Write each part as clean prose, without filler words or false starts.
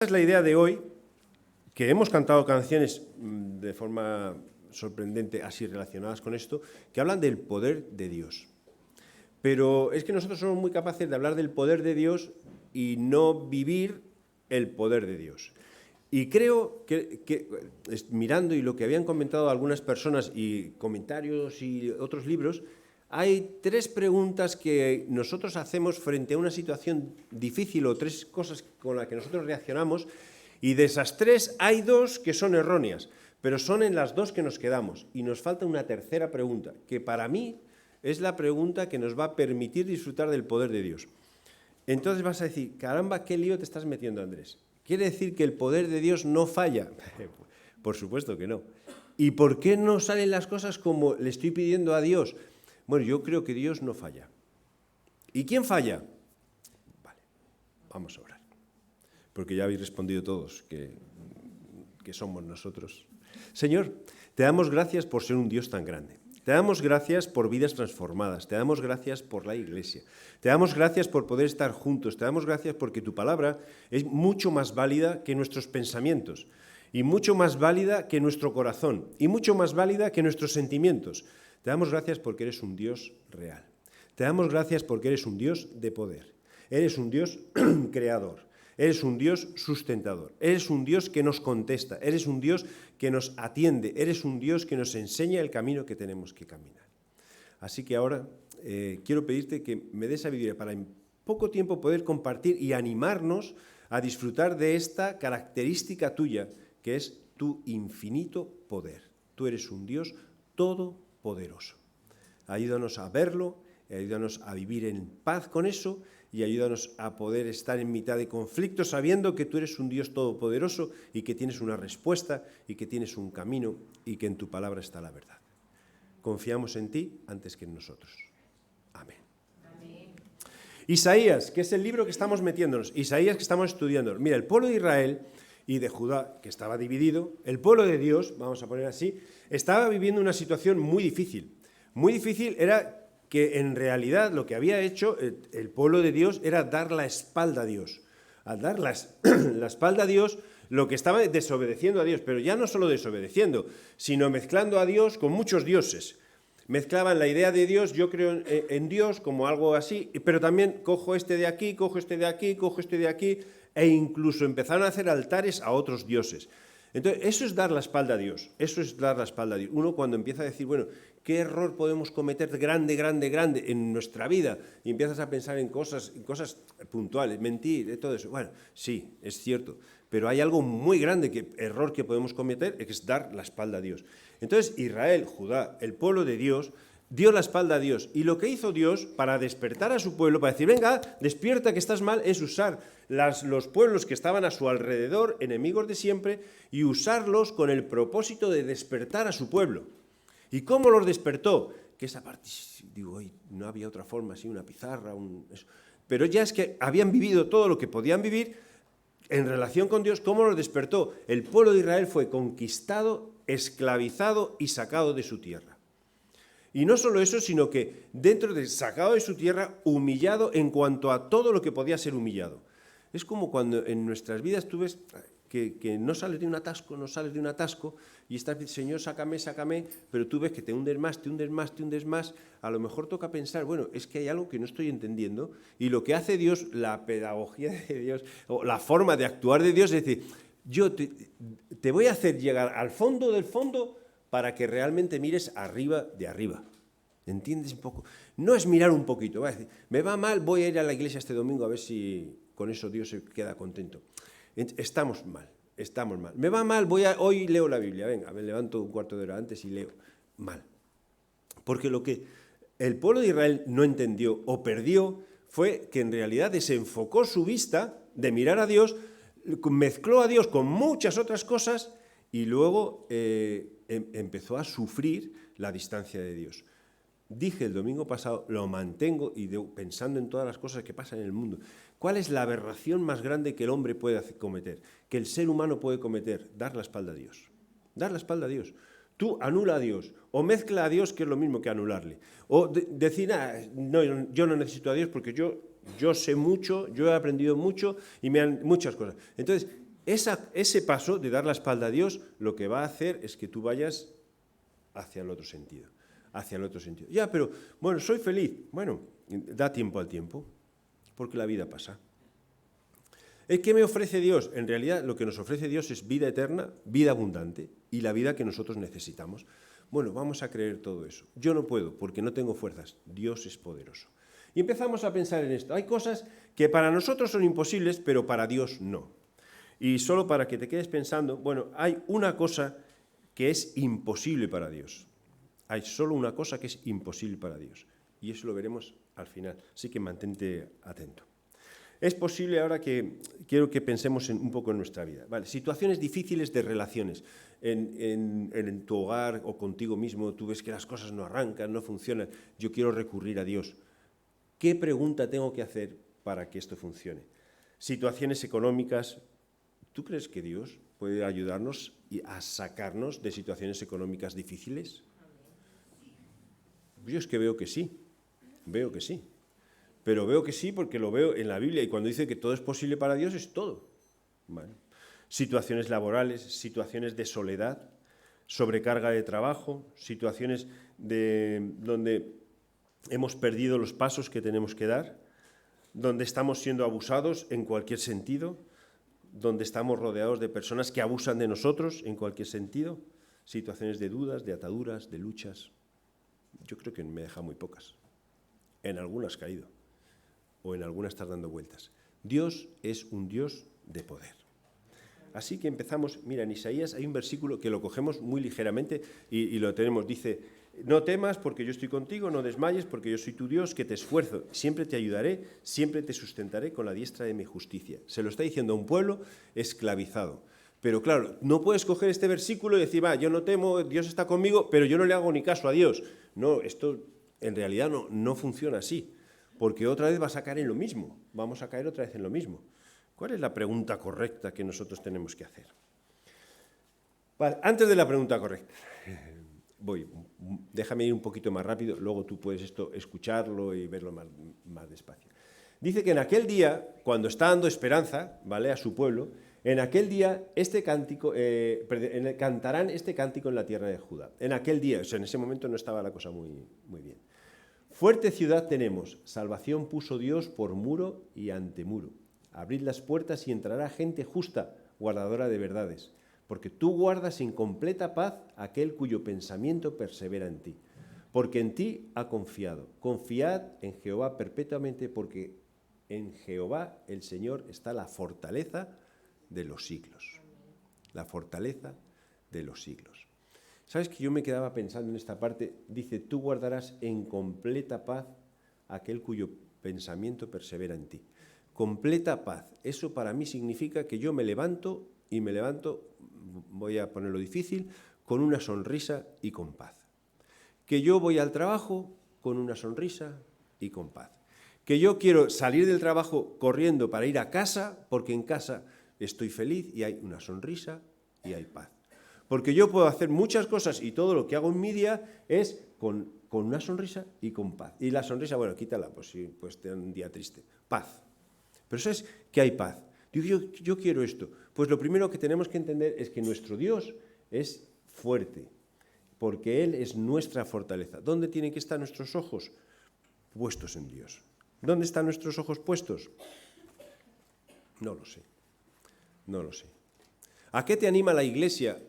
Es la idea de hoy, que hemos cantado canciones de forma sorprendente, así relacionadas con esto, que hablan del poder de Dios. Pero es que nosotros somos muy capaces de hablar del poder de Dios y no vivir el poder de Dios. Y creo que mirando y lo que habían comentado algunas personas y comentarios y otros libros, hay tres preguntas que nosotros hacemos frente a una situación difícil o tres cosas con las que nosotros reaccionamos, y de esas tres hay dos que son erróneas, pero son en las dos que nos quedamos. Y nos falta una tercera pregunta, que para mí es la pregunta que nos va a permitir disfrutar del poder de Dios. Entonces vas a decir, caramba, qué lío te estás metiendo, Andrés. ¿Quiere decir que el poder de Dios no falla? Por supuesto que no. ¿Y por qué no salen las cosas como le estoy pidiendo a Dios? Bueno, yo creo que Dios no falla. ¿Y quién falla? Vale, vamos a orar. Porque ya habéis respondido todos que somos nosotros. Señor, te damos gracias por ser un Dios tan grande. Te damos gracias por vidas transformadas, te damos gracias por la Iglesia, te damos gracias por poder estar juntos, te damos gracias porque tu palabra es mucho más válida que nuestros pensamientos, y mucho más válida que nuestro corazón, y mucho más válida que nuestros sentimientos. Te damos gracias porque eres un Dios real. Te damos gracias porque eres un Dios de poder. Eres un Dios creador. Eres un Dios sustentador. Eres un Dios que nos contesta. Eres un Dios que nos atiende. Eres un Dios que nos enseña el camino que tenemos que caminar. Así que ahora quiero pedirte que me des sabiduría para en poco tiempo poder compartir y animarnos a disfrutar de esta característica tuya, que es tu infinito poder. Tú eres un Dios todopoderoso. Ayúdanos a verlo, ayúdanos a vivir en paz con eso y ayúdanos a poder estar en mitad de conflictos sabiendo que tú eres un Dios todopoderoso y que tienes una respuesta y que tienes un camino y que en tu palabra está la verdad. Confiamos en ti antes que en nosotros. Amén. Amén. Isaías, que es el libro que estamos metiéndonos, Isaías que estamos estudiando. Mira, el pueblo de Israel y de Judá, que estaba dividido, el pueblo de Dios, vamos a poner así, estaba viviendo una situación muy difícil. Muy difícil era que en realidad lo que había hecho el pueblo de Dios era dar la espalda a Dios. Al dar la espalda a Dios, lo que estaba desobedeciendo a Dios, pero ya no solo desobedeciendo, sino mezclando a Dios con muchos dioses. Mezclaban la idea de Dios, yo creo en Dios como algo así, pero también cojo este de aquí, cojo este de aquí, cojo este de aquí, e incluso empezaron a hacer altares a otros dioses. Entonces, eso es dar la espalda a Dios, eso es dar la espalda a Dios. Uno cuando empieza a decir, bueno, ¿qué error podemos cometer grande en nuestra vida? Y empiezas a pensar en cosas puntuales, mentir, todo eso. Bueno, sí, es cierto, pero hay algo muy grande, error que podemos cometer, que es dar la espalda a Dios. Entonces, Israel, Judá, el pueblo de Dios, dio la espalda a Dios. Y lo que hizo Dios para despertar a su pueblo, para decir, venga, despierta que estás mal, es usar los pueblos que estaban a su alrededor, enemigos de siempre, y usarlos con el propósito de despertar a su pueblo. ¿Y cómo los despertó? Que esa parte, digo, no había otra forma, así una pizarra, eso. Pero ya es que habían vivido todo lo que podían vivir en relación con Dios. ¿Cómo los despertó? El pueblo de Israel fue conquistado, esclavizado y sacado de su tierra. Y no solo eso, sino que dentro de sacado de su tierra, humillado en cuanto a todo lo que podía ser humillado. Es como cuando en nuestras vidas tú ves que no sales de un atasco, y estás diciendo, Señor, sácame, sácame, pero tú ves que te hundes más, a lo mejor toca pensar, bueno, es que hay algo que no estoy entendiendo, y lo que hace Dios, la pedagogía de Dios, o la forma de actuar de Dios, es decir, yo te voy a hacer llegar al fondo del fondo para que realmente mires arriba de arriba. ¿Entiendes un poco? No es mirar un poquito, va a decir, me va mal, voy a ir a la iglesia este domingo a ver si con eso Dios se queda contento. Estamos mal. Me va mal, hoy leo la Biblia, venga, me levanto un cuarto de hora antes y leo. Mal. Porque lo que el pueblo de Israel no entendió o perdió fue que en realidad desenfocó su vista de mirar a Dios, mezcló a Dios con muchas otras cosas y luego empezó a sufrir la distancia de Dios. Dije el domingo pasado, lo mantengo y pensando en todas las cosas que pasan en el mundo. ¿Cuál es la aberración más grande que el hombre puede cometer? Que el ser humano puede cometer, dar la espalda a Dios. Dar la espalda a Dios. Tú anula a Dios, o mezcla a Dios, que es lo mismo que anularle. O decir, no, yo no necesito a Dios porque yo sé mucho, yo he aprendido mucho y muchas cosas. Entonces, ese paso de dar la espalda a Dios lo que va a hacer es que tú vayas hacia el otro sentido. Hacia el otro sentido. Ya, pero, bueno, soy feliz. Bueno, da tiempo al tiempo, porque la vida pasa. ¿Qué me ofrece Dios? En realidad lo que nos ofrece Dios es vida eterna, vida abundante y la vida que nosotros necesitamos. Bueno, vamos a creer todo eso. Yo no puedo porque no tengo fuerzas. Dios es poderoso. Y empezamos a pensar en esto. Hay cosas que para nosotros son imposibles, pero para Dios no. Y solo para que te quedes pensando, bueno, hay una cosa que es imposible para Dios. Hay solo una cosa que es imposible para Dios. Y eso lo veremos al final. Así que mantente atento. Es posible ahora que quiero que pensemos un poco en nuestra vida. Vale, situaciones difíciles de relaciones. En tu hogar o contigo mismo tú ves que las cosas no arrancan, no funcionan. Yo quiero recurrir a Dios. ¿Qué pregunta tengo que hacer para que esto funcione? Situaciones económicas. ¿Tú crees que Dios puede ayudarnos a sacarnos de situaciones económicas difíciles? Yo es que veo que sí. Veo que sí. Pero veo que sí porque lo veo en la Biblia y cuando dice que todo es posible para Dios es todo. Bueno, situaciones laborales, situaciones de soledad, sobrecarga de trabajo, situaciones donde hemos perdido los pasos que tenemos que dar, donde estamos siendo abusados en cualquier sentido, donde estamos rodeados de personas que abusan de nosotros en cualquier sentido, situaciones de dudas, de ataduras, de luchas. Yo creo que me deja muy pocas. En algunas caído. O en algunas estás dando vueltas. Dios es un Dios de poder. Así que empezamos, mira, en Isaías hay un versículo que lo cogemos muy ligeramente y lo tenemos, dice, no temas porque yo estoy contigo, no desmayes porque yo soy tu Dios, que te esfuerzo, siempre te ayudaré, siempre te sustentaré con la diestra de mi justicia. Se lo está diciendo a un pueblo esclavizado. Pero claro, no puedes coger este versículo y decir, va, yo no temo, Dios está conmigo, pero yo no le hago ni caso a Dios. No, esto en realidad no funciona así. Porque otra vez vas a caer en lo mismo, vamos a caer otra vez en lo mismo. ¿Cuál es la pregunta correcta que nosotros tenemos que hacer? Vale, antes de la pregunta correcta, déjame ir un poquito más rápido, luego tú puedes escucharlo y verlo más despacio. Dice que en aquel día, cuando está dando esperanza, ¿vale?, a su pueblo, en aquel día cantarán este cántico en la tierra de Judá. En aquel día, o sea, en ese momento no estaba la cosa muy bien. Fuerte ciudad tenemos, salvación puso Dios por muro y antemuro. Abrid las puertas y entrará gente justa, guardadora de verdades, porque tú guardas en completa paz aquel cuyo pensamiento persevera en ti, porque en ti ha confiado. Confiad en Jehová perpetuamente, porque en Jehová el Señor está la fortaleza de los siglos. La fortaleza de los siglos. ¿Sabes que yo me quedaba pensando en esta parte? Dice, tú guardarás en completa paz aquel cuyo pensamiento persevera en ti. Completa paz. Eso para mí significa que yo me levanto, voy a ponerlo difícil, con una sonrisa y con paz. Que yo voy al trabajo con una sonrisa y con paz. Que yo quiero salir del trabajo corriendo para ir a casa, porque en casa estoy feliz y hay una sonrisa y hay paz. Porque yo puedo hacer muchas cosas y todo lo que hago en mi día es con una sonrisa y con paz. Y la sonrisa, bueno, quítala, pues sí, pues tener un día triste. Paz. Pero eso es que hay paz. Yo quiero esto. Pues lo primero que tenemos que entender es que nuestro Dios es fuerte, porque Él es nuestra fortaleza. ¿Dónde tienen que estar nuestros ojos? Puestos en Dios. ¿Dónde están nuestros ojos puestos? No lo sé. No lo sé. ¿A qué te anima la Iglesia?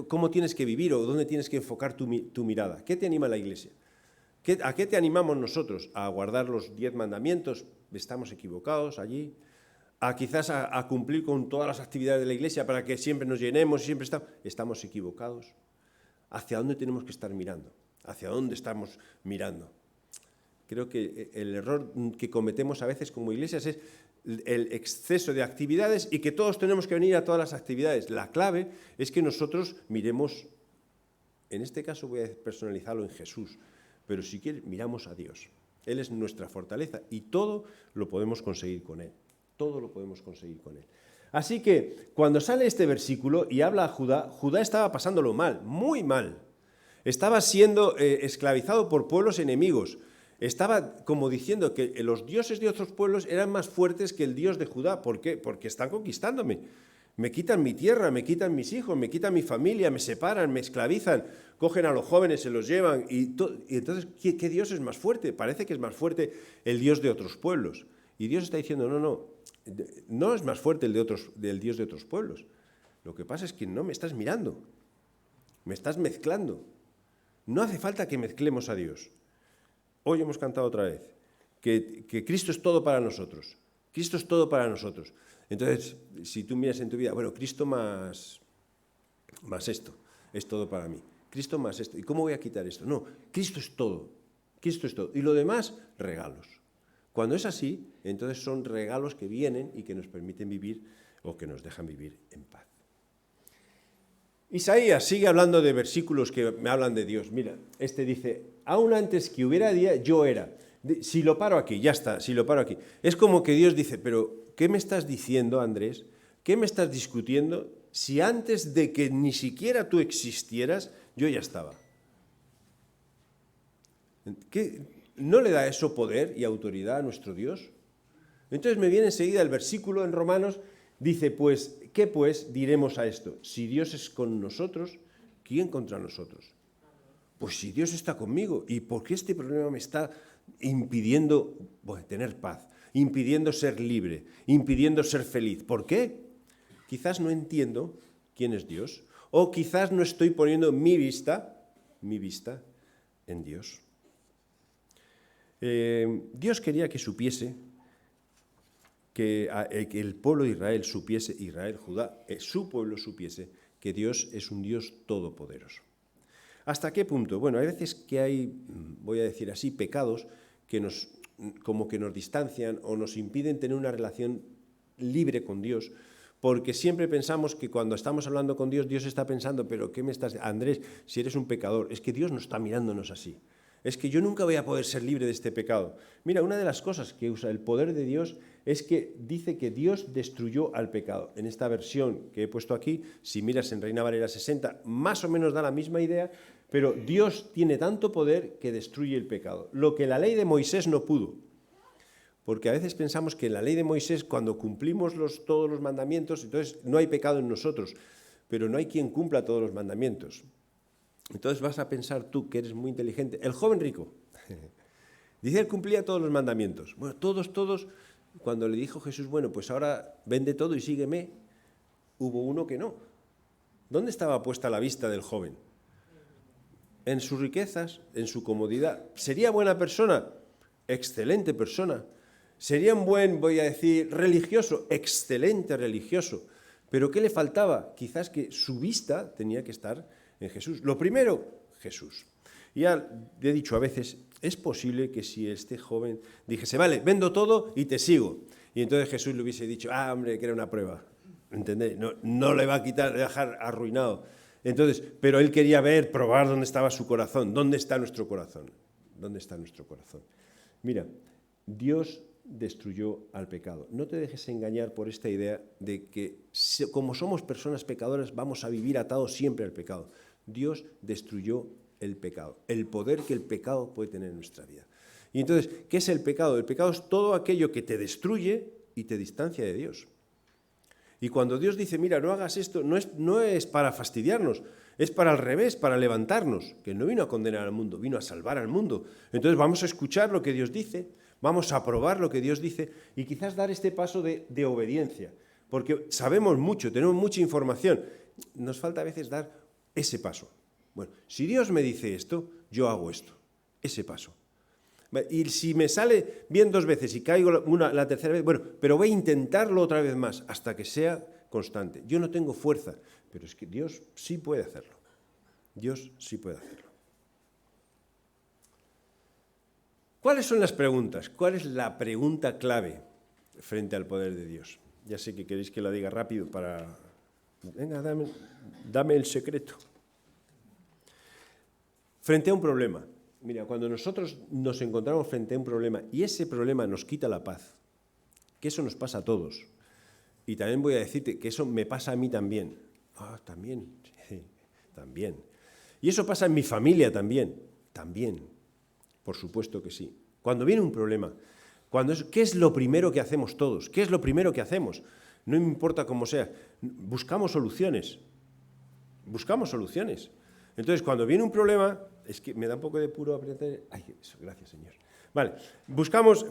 ¿Cómo tienes que vivir o dónde tienes que enfocar tu mirada? ¿Qué te anima la Iglesia? ¿A qué te animamos nosotros? ¿A guardar los 10 mandamientos? ¿Estamos equivocados allí? Quizás a cumplir con todas las actividades de la Iglesia para que siempre nos llenemos y siempre estamos equivocados. ¿Hacia dónde tenemos que estar mirando? ¿Hacia dónde estamos mirando? Creo que el error que cometemos a veces como iglesias es el exceso de actividades y que todos tenemos que venir a todas las actividades. La clave es que nosotros miremos, en este caso voy a personalizarlo en Jesús, pero si quieres miramos a Dios. Él es nuestra fortaleza y todo lo podemos conseguir con Él. Todo lo podemos conseguir con Él. Así que cuando sale este versículo y habla a Judá, Judá estaba pasándolo mal, muy mal. Estaba siendo esclavizado por pueblos enemigos. Estaba como diciendo que los dioses de otros pueblos eran más fuertes que el Dios de Judá. ¿Por qué? Porque están conquistándome. Me quitan mi tierra, me quitan mis hijos, me quitan mi familia, me separan, me esclavizan, cogen a los jóvenes, se los llevan. Y entonces, ¿qué Dios es más fuerte? Parece que es más fuerte el Dios de otros pueblos. Y Dios está diciendo, no es más fuerte del Dios de otros pueblos. Lo que pasa es que no me estás mirando, me estás mezclando. No hace falta que mezclemos a Dios. Hoy hemos cantado otra vez que Cristo es todo para nosotros. Cristo es todo para nosotros. Entonces, si tú miras en tu vida, bueno, Cristo más esto, es todo para mí. Cristo más esto. ¿Y cómo voy a quitar esto? No, Cristo es todo. Cristo es todo. Y lo demás, regalos. Cuando es así, entonces son regalos que vienen y que nos permiten vivir o que nos dejan vivir en paz. Isaías sigue hablando de versículos que me hablan de Dios. Mira, este dice, aún antes que hubiera día, yo era. Si lo paro aquí, ya está, si lo paro aquí. Es como que Dios dice, pero ¿qué me estás diciendo, Andrés? ¿Qué me estás discutiendo si antes de que ni siquiera tú existieras, yo ya estaba? ¿No le da eso poder y autoridad a nuestro Dios? Entonces me viene enseguida el versículo en Romanos, dice, pues, ¿qué pues diremos a esto? Si Dios es con nosotros, ¿quién contra nosotros? Pues si Dios está conmigo, ¿y por qué este problema me está impidiendo tener paz, impidiendo ser libre, impidiendo ser feliz? ¿Por qué? Quizás no entiendo quién es Dios, o quizás no estoy poniendo mi vista en Dios. Dios quería que supiese, que el pueblo de Israel supiese, Israel, Judá, su pueblo supiese que Dios es un Dios todopoderoso. ¿Hasta qué punto? Bueno, hay veces que hay, voy a decir así, pecados que como que nos distancian o nos impiden tener una relación libre con Dios, porque siempre pensamos que cuando estamos hablando con Dios, Dios está pensando, pero ¿qué me estás...? Andrés, si eres un pecador, es que Dios no está mirándonos así. Es que yo nunca voy a poder ser libre de este pecado. Mira, una de las cosas que usa el poder de Dios es que dice que Dios destruyó al pecado. En esta versión que he puesto aquí, si miras en Reina Valera 60, más o menos da la misma idea, pero Dios tiene tanto poder que destruye el pecado. Lo que la ley de Moisés no pudo. Porque a veces pensamos que en la ley de Moisés, cuando cumplimos todos los mandamientos, entonces no hay pecado en nosotros, pero no hay quien cumpla todos los mandamientos. Entonces vas a pensar tú, que eres muy inteligente, el joven rico, dice, él cumplía todos los mandamientos. Bueno, todos, cuando le dijo Jesús, bueno, pues ahora vende todo y sígueme, hubo uno que no. ¿Dónde estaba puesta la vista del joven? En sus riquezas, en su comodidad. ¿Sería buena persona? Excelente persona. ¿Sería un buen, voy a decir, religioso? Excelente religioso. ¿Pero qué le faltaba? Quizás que su vista tenía que estar en Jesús. Lo primero, Jesús. Ya he dicho a veces, es posible que si este joven dijese, vale, vendo todo y te sigo. Y entonces Jesús le hubiese dicho, hombre, que era una prueba. ¿Entendéis? No le va a quitar, le va a dejar arruinado. Entonces, pero él quería probar dónde estaba su corazón. ¿Dónde está nuestro corazón? ¿Dónde está nuestro corazón? Mira, Dios destruyó al pecado. No te dejes engañar por esta idea de que como somos personas pecadoras vamos a vivir atados siempre al pecado. Dios destruyó el pecado, el poder que el pecado puede tener en nuestra vida. Y entonces, ¿qué es el pecado? El pecado es todo aquello que te destruye y te distancia de Dios. Y cuando Dios dice, mira, no hagas esto, no es para fastidiarnos, es para al revés, para levantarnos, que no vino a condenar al mundo, vino a salvar al mundo. Entonces vamos a escuchar lo que Dios dice, vamos a probar lo que Dios dice y quizás dar este paso de obediencia, porque sabemos mucho, tenemos mucha información, nos falta a veces dar ese paso. Bueno, si Dios me dice esto, yo hago esto, ese paso. Y si me sale bien 2 veces y caigo la tercera vez, bueno, pero voy a intentarlo otra vez más hasta que sea constante. Yo no tengo fuerza, pero es que Dios sí puede hacerlo. Dios sí puede hacerlo. ¿Cuáles son las preguntas? ¿Cuál es la pregunta clave frente al poder de Dios? Ya sé que queréis que la diga rápido para... Venga, dame el secreto. Frente a un problema. Mira, cuando nosotros nos encontramos frente a un problema y ese problema nos quita la paz, que eso nos pasa a todos, y también voy a decirte que eso me pasa a mí también. También, sí, también. Y eso pasa en mi familia también, por supuesto que sí. Cuando viene un problema, ¿qué es lo primero que hacemos todos? ¿Qué es lo primero que hacemos? no me importa cómo sea. Buscamos soluciones. Buscamos soluciones. Entonces, cuando viene un problema, es que me da un poco de puro apretar. Ay, eso, gracias, Señor. Vale,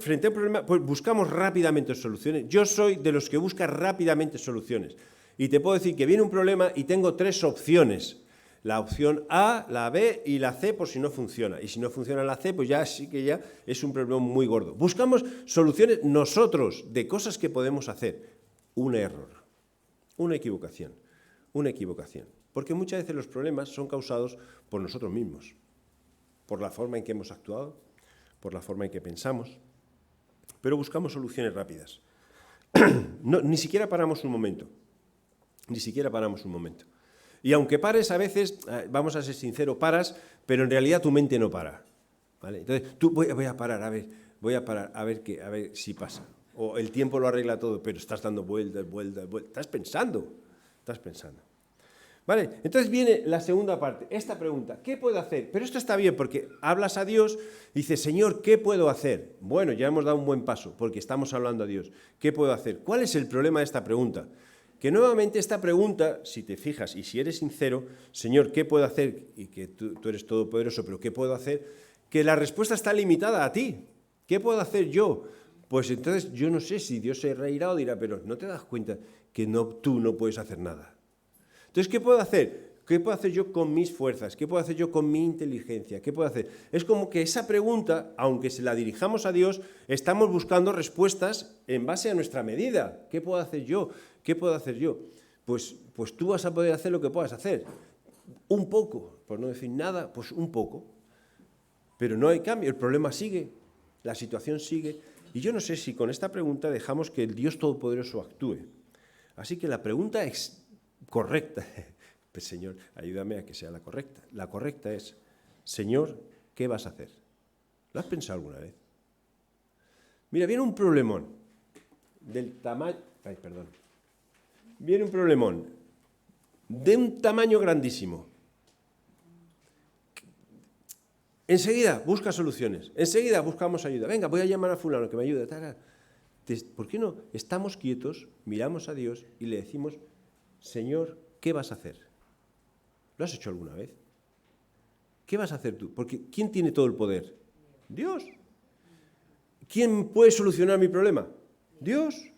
frente a un problema, pues buscamos rápidamente soluciones. Yo soy de los que busca rápidamente soluciones. Y te puedo decir que viene un problema y tengo 3 opciones. La opción A, la B y la C por si no funciona. Y si no funciona la C, pues ya sí que ya es un problema muy gordo. Buscamos soluciones nosotros de cosas que podemos hacer. Un error, una equivocación. Porque muchas veces los problemas son causados por nosotros mismos, por la forma en que hemos actuado, por la forma en que pensamos, pero buscamos soluciones rápidas. Ni siquiera paramos un momento. Y aunque pares, a veces, vamos a ser sinceros, paras, pero en realidad tu mente no para. ¿Vale? Entonces, voy a parar, a ver si pasa. O el tiempo lo arregla todo, pero estás dando vueltas. Estás pensando. ¿Vale? Entonces viene la segunda parte, esta pregunta, ¿qué puedo hacer? Pero esto está bien porque hablas a Dios y dices, Señor, ¿qué puedo hacer? Bueno, ya hemos dado un buen paso porque estamos hablando a Dios. ¿Qué puedo hacer? ¿Cuál es el problema de esta pregunta? Que nuevamente esta pregunta, si te fijas y si eres sincero, Señor, ¿qué puedo hacer? Y que tú eres todopoderoso, pero ¿qué puedo hacer? Que la respuesta está limitada a ti. ¿Qué puedo hacer yo? Pues entonces yo no sé si Dios se reirá o dirá, pero ¿no te das cuenta que tú no puedes hacer nada? Entonces, ¿qué puedo hacer? ¿Qué puedo hacer yo con mis fuerzas? ¿Qué puedo hacer yo con mi inteligencia? ¿Qué puedo hacer? Es como que esa pregunta, aunque se la dirijamos a Dios, estamos buscando respuestas en base a nuestra medida. ¿Qué puedo hacer yo? ¿Qué puedo hacer yo? Pues tú vas a poder hacer lo que puedas hacer. Un poco, por no decir nada, pues un poco. Pero no hay cambio, el problema sigue, la situación sigue. Y yo no sé si con esta pregunta dejamos que el Dios Todopoderoso actúe. Así que la pregunta es correcta. Pues, Señor, ayúdame a que sea la correcta. La correcta es, Señor, ¿qué vas a hacer? ¿Lo has pensado alguna vez? Mira, viene un problemón del tamaño... Viene un problemón de un tamaño grandísimo. Enseguida busca soluciones. Enseguida buscamos ayuda. Venga, voy a llamar a fulano que me ayude. ¿Por qué no? Estamos quietos, miramos a Dios y le decimos, Señor, ¿qué vas a hacer? ¿Lo has hecho alguna vez? ¿Qué vas a hacer tú? Porque ¿quién tiene todo el poder? Dios. ¿Quién puede solucionar mi problema? Dios.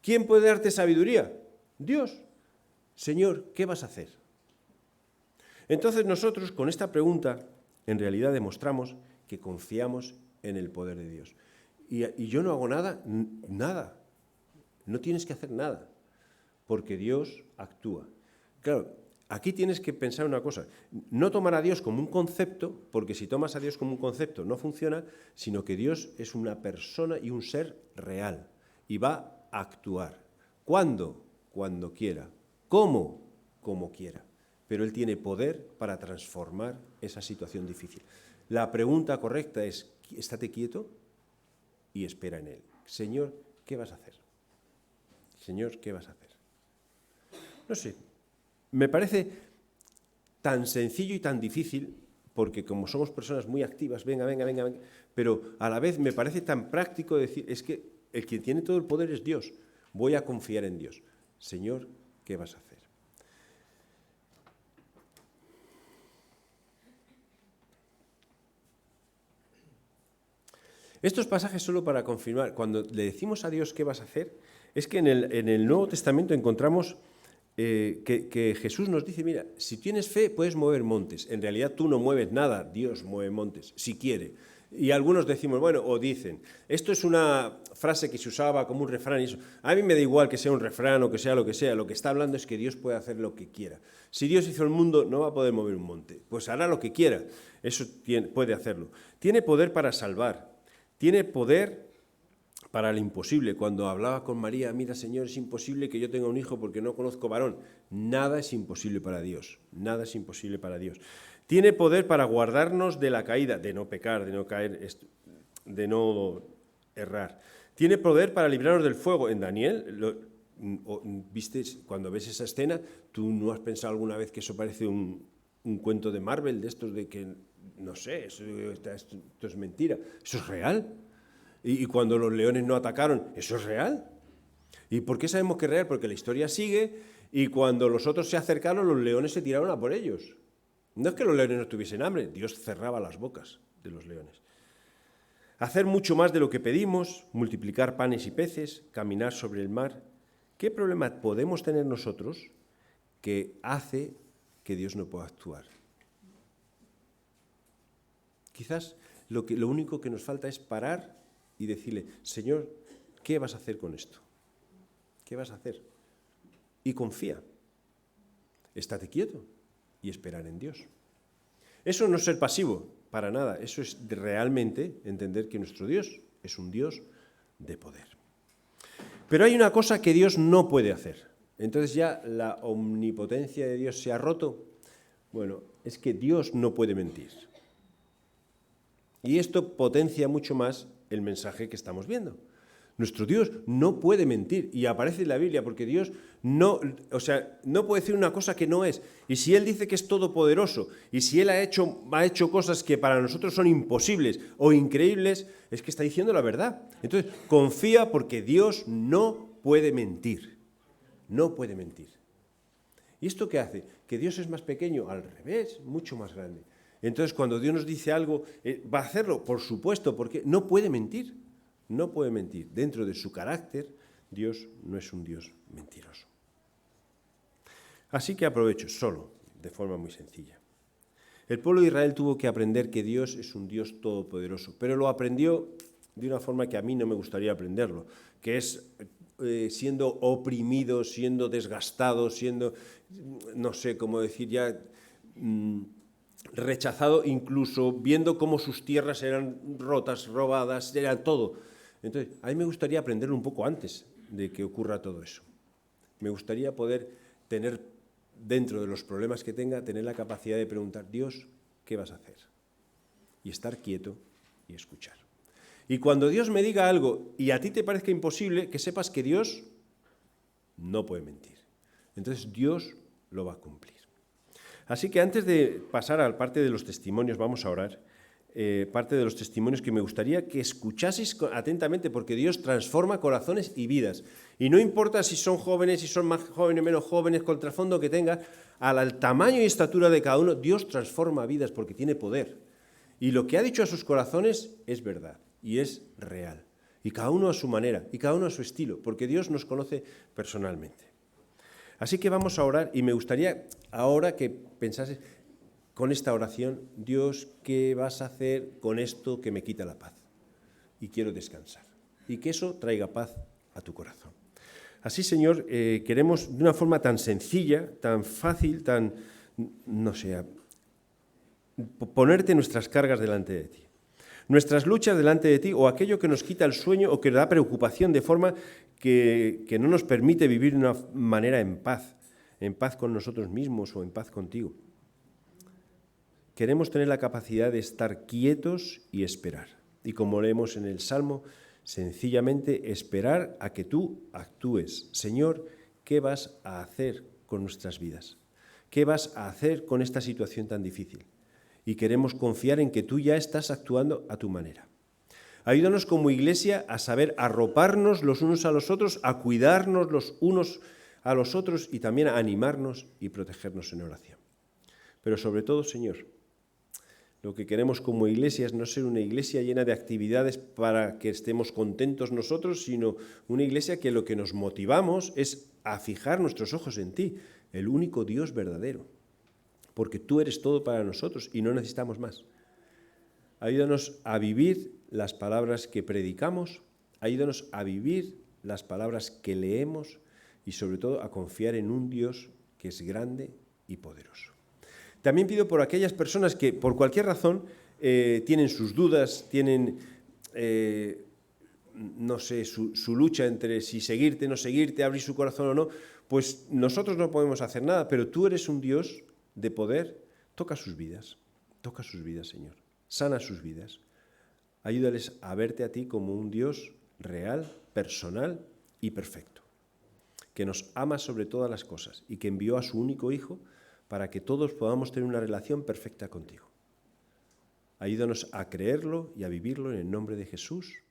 ¿Quién puede darte sabiduría? Dios. Señor, ¿qué vas a hacer? Entonces nosotros con esta pregunta en realidad demostramos que confiamos en el poder de Dios. Y yo no hago nada. No tienes que hacer nada, porque Dios actúa. Claro, aquí tienes que pensar una cosa, no tomar a Dios como un concepto, porque si tomas a Dios como un concepto no funciona, sino que Dios es una persona y un ser real, y va a actuar. ¿Cuándo? Cuando quiera. ¿Cómo? Como quiera. Pero Él tiene poder para transformar esa situación difícil. La pregunta correcta es, estate quieto y espera en Él. Señor, ¿qué vas a hacer? Señor, ¿qué vas a hacer? No sé, me parece tan sencillo y tan difícil, porque como somos personas muy activas, venga, pero a la vez me parece tan práctico decir, es que el que tiene todo el poder es Dios, voy a confiar en Dios. Señor, ¿qué vas a hacer? Estos pasajes solo para confirmar, cuando le decimos a Dios qué vas a hacer, es que en el Nuevo Testamento encontramos que Jesús nos dice, mira, si tienes fe puedes mover montes. En realidad tú no mueves nada, Dios mueve montes, si quiere. Y algunos decimos, bueno, o dicen, esto es una frase que se usaba como un refrán, y eso. A mí me da igual que sea un refrán o que sea, lo que está hablando es que Dios puede hacer lo que quiera. Si Dios hizo el mundo, no va a poder mover un monte, pues hará lo que quiera, eso puede hacerlo. Tiene poder para salvar, tiene poder para lo imposible. Cuando hablaba con María, mira, Señor, es imposible que yo tenga un hijo porque no conozco varón. Nada es imposible para Dios, nada es imposible para Dios. Tiene poder para guardarnos de la caída, de no pecar, de no caer, de no errar. Tiene poder para librarnos del fuego. En Daniel, ¿viste? Cuando ves esa escena, ¿tú no has pensado alguna vez que eso parece un cuento de Marvel, de estos de que, no sé, esto es mentira? Eso es real. Y cuando los leones no atacaron, ¿eso es real? ¿Y por qué sabemos que es real? Porque la historia sigue y cuando los otros se acercaron, los leones se tiraron a por ellos. No es que los leones no tuviesen hambre, Dios cerraba las bocas de los leones. Hacer mucho más de lo que pedimos, multiplicar panes y peces, caminar sobre el mar. ¿Qué problema podemos tener nosotros que hace que Dios no pueda actuar? Quizás lo único que nos falta es parar y decirle, Señor, ¿qué vas a hacer con esto? ¿Qué vas a hacer? Y confía. Estate quieto y esperar en Dios. Eso no es ser pasivo, para nada. Eso es realmente entender que nuestro Dios es un Dios de poder. Pero hay una cosa que Dios no puede hacer. Entonces ya la omnipotencia de Dios se ha roto. Bueno, es que Dios no puede mentir. Y esto potencia mucho más el mensaje que estamos viendo. Nuestro Dios no puede mentir, y aparece en la Biblia, porque Dios no puede decir una cosa que no es. Y si Él dice que es todopoderoso, y si Él ha hecho cosas que para nosotros son imposibles o increíbles, es que está diciendo la verdad. Entonces, confía porque Dios no puede mentir. No puede mentir. ¿Y esto qué hace? Que Dios es más pequeño, al revés, mucho más grande. Entonces, cuando Dios nos dice algo, va a hacerlo, por supuesto, porque no puede mentir. No puede mentir. Dentro de su carácter, Dios no es un Dios mentiroso. Así que aprovecho solo, de forma muy sencilla. El pueblo de Israel tuvo que aprender que Dios es un Dios todopoderoso, pero lo aprendió de una forma que a mí no me gustaría aprenderlo, que es siendo oprimido, siendo desgastado, siendo, no sé cómo decir ya, rechazado, incluso viendo cómo sus tierras eran rotas, robadas, era todo. Entonces, a mí me gustaría aprenderlo un poco antes de que ocurra todo eso. Me gustaría poder tener, dentro de los problemas que tenga, tener la capacidad de preguntar, Dios, ¿qué vas a hacer? Y estar quieto y escuchar. Y cuando Dios me diga algo y a ti te parezca imposible, que sepas que Dios no puede mentir. Entonces, Dios lo va a cumplir. Así que antes de pasar a la parte de los testimonios, vamos a orar. Parte de los testimonios que me gustaría que escuchaseis atentamente, porque Dios transforma corazones y vidas. Y no importa si son jóvenes, si son más jóvenes, menos jóvenes, con el trasfondo que tengan, al tamaño y estatura de cada uno, Dios transforma vidas porque tiene poder. Y lo que ha dicho a sus corazones es verdad y es real. Y cada uno a su manera, y cada uno a su estilo, porque Dios nos conoce personalmente. Así que vamos a orar y me gustaría ahora que pensases con esta oración, Dios, ¿qué vas a hacer con esto que me quita la paz? Y quiero descansar. Y que eso traiga paz a tu corazón. Así, Señor, queremos de una forma tan sencilla, tan fácil, tan, no sé, ponerte nuestras cargas delante de ti. Nuestras luchas delante de ti o aquello que nos quita el sueño o que da preocupación de forma que no nos permite vivir de una manera en paz con nosotros mismos o en paz contigo. Queremos tener la capacidad de estar quietos y esperar. Y como leemos en el Salmo, sencillamente esperar a que tú actúes. Señor, ¿qué vas a hacer con nuestras vidas? ¿Qué vas a hacer con esta situación tan difícil? Y queremos confiar en que tú ya estás actuando a tu manera. Ayúdanos como iglesia a saber arroparnos los unos a los otros, a cuidarnos los unos a los otros y también a animarnos y protegernos en oración. Pero sobre todo, Señor, lo que queremos como iglesia es no ser una iglesia llena de actividades para que estemos contentos nosotros, sino una iglesia que lo que nos motivamos es a fijar nuestros ojos en ti, el único Dios verdadero, porque tú eres todo para nosotros y no necesitamos más. Ayúdanos a vivir las palabras que predicamos, ayúdanos a vivir las palabras que leemos y sobre todo a confiar en un Dios que es grande y poderoso. También pido por aquellas personas que por cualquier razón tienen sus dudas, tienen, no sé, su lucha entre si seguirte, no seguirte, abrir su corazón o no, pues nosotros no podemos hacer nada, pero tú eres un Dios de poder. Toca sus vidas, Señor. Sana sus vidas. Ayúdales a verte a ti como un Dios real, personal y perfecto, que nos ama sobre todas las cosas y que envió a su único Hijo para que todos podamos tener una relación perfecta contigo. Ayúdanos a creerlo y a vivirlo en el nombre de Jesús.